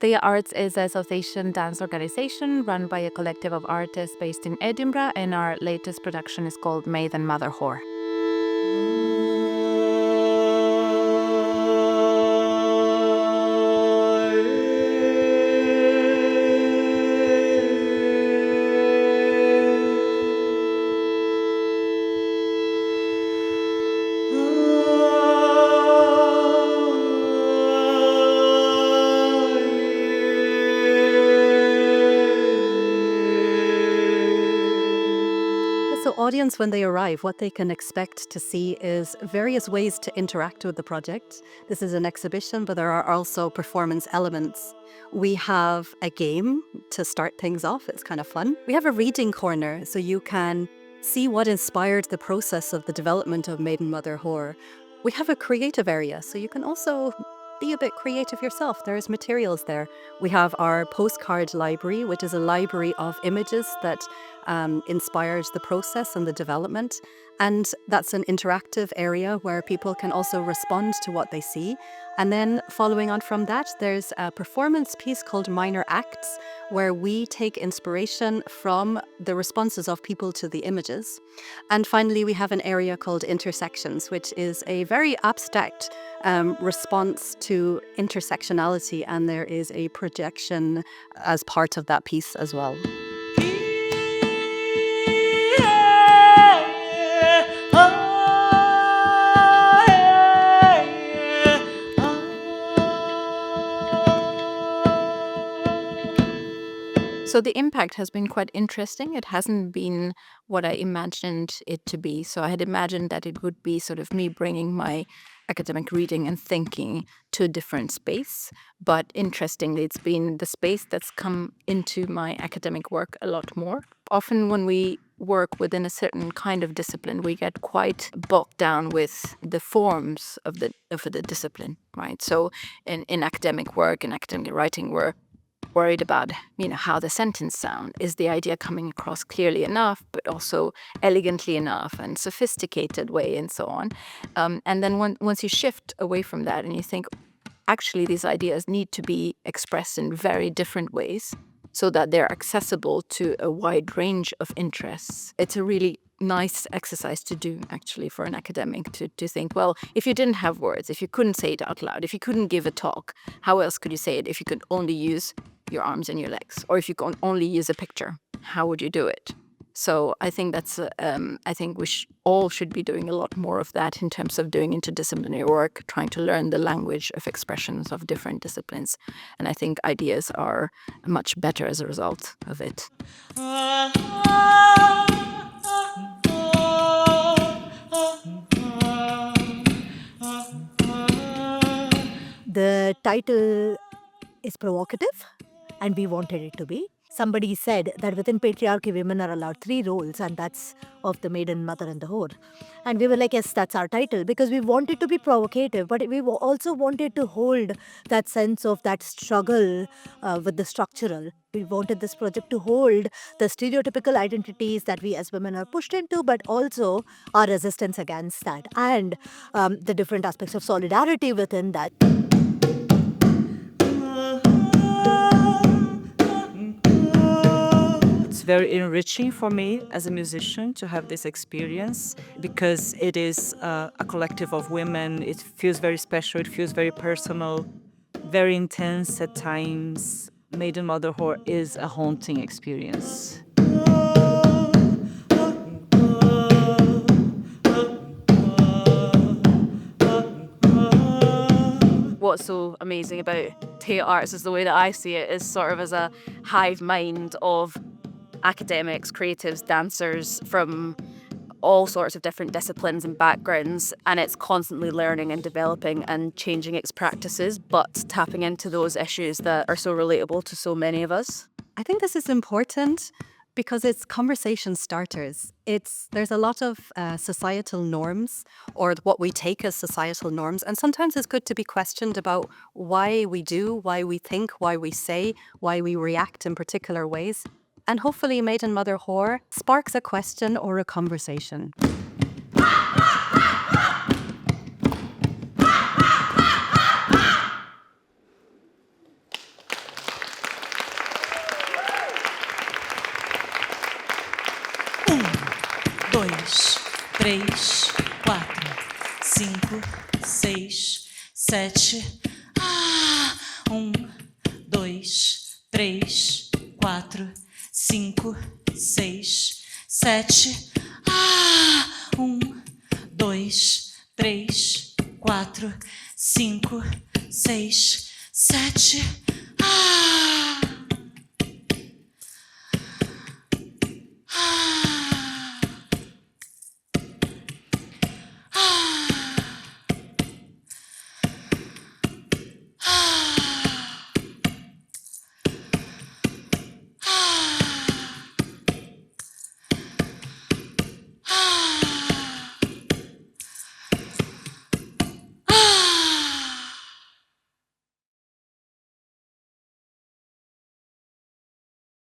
Theiya Arts is a South Asian dance organization run by a collective of artists based in Edinburgh, and our latest production is called Maiden, Mother, Whore. So audience, when they arrive, what they can expect to see is various ways to interact with the project. This is an exhibition, but there are also performance elements. We have a game to start things off. It's kind of fun. We have a reading corner, so you can see what inspired the process of the development of Maiden, Mother, Whore. We have a creative area, so you can also be a bit creative yourself. There's materials there. We have our postcard library, which is a library of images that inspires the process and the development. And that's an interactive area where people can also respond to what they see. And then following on from that, there's a performance piece called Minor Acts, where we take inspiration from the responses of people to the images. And finally, we have an area called Intersections, which is a very abstract response to intersectionality. And there is a projection as part of that piece as well. So the impact has been quite interesting. It hasn't been what I imagined it to be. So I had imagined that it would be sort of me bringing my academic reading and thinking to a different space. But interestingly, it's been the space that's come into my academic work a lot more. Often when we work within a certain kind of discipline, we get quite bogged down with the forms of the discipline, right? So in academic work, in academic writing, we're worried about, how the sentence sound. Is the idea coming across clearly enough, but also elegantly enough and sophisticated way and so on. And then once you shift away from that and you think, actually, these ideas need to be expressed in very different ways so that they're accessible to a wide range of interests. It's a really nice exercise to do, actually, for an academic to think, well, if you didn't have words, if you couldn't say it out loud, if you couldn't give a talk, how else could you say it if you could only use your arms and your legs? Or if you can only use a picture, how would you do it? So I think that's, I think we all should be doing a lot more of that in terms of doing interdisciplinary work, trying to learn the language of expressions of different disciplines. And I think ideas are much better as a result of it. The title is provocative, and we wanted it to be. Somebody said that within patriarchy, women are allowed 3 roles, and that's of the maiden, mother, and the whore. And we were like, yes, that's our title, because we wanted to be provocative, but we also wanted to hold that sense of that struggle with the structural. We wanted this project to hold the stereotypical identities that we as women are pushed into, but also our resistance against that, and the different aspects of solidarity within that. It's very enriching for me as a musician to have this experience because it is a collective of women. It feels very special, it feels very personal, very intense at times. Maiden, Mother, Whore is a haunting experience. What's so amazing about Theiya Arts is the way that I see it is sort of as a hive mind of academics, creatives, dancers from all sorts of different disciplines and backgrounds, and it's constantly learning and developing and changing its practices, but tapping into those issues that are so relatable to so many of us. I think this is important because it's conversation starters. There's a lot of societal norms, or what we take as societal norms, and sometimes it's good to be questioned about why we do, why we think, why we say, why we react in particular ways. And hopefully Maiden, Mother, Whore sparks a question or a conversation. dois, três, quatro, cinco, seis, sete. Um, dois, três, quatro, cinco, seis, sete. Um, dois, três, quatro, cinco, seis, sete.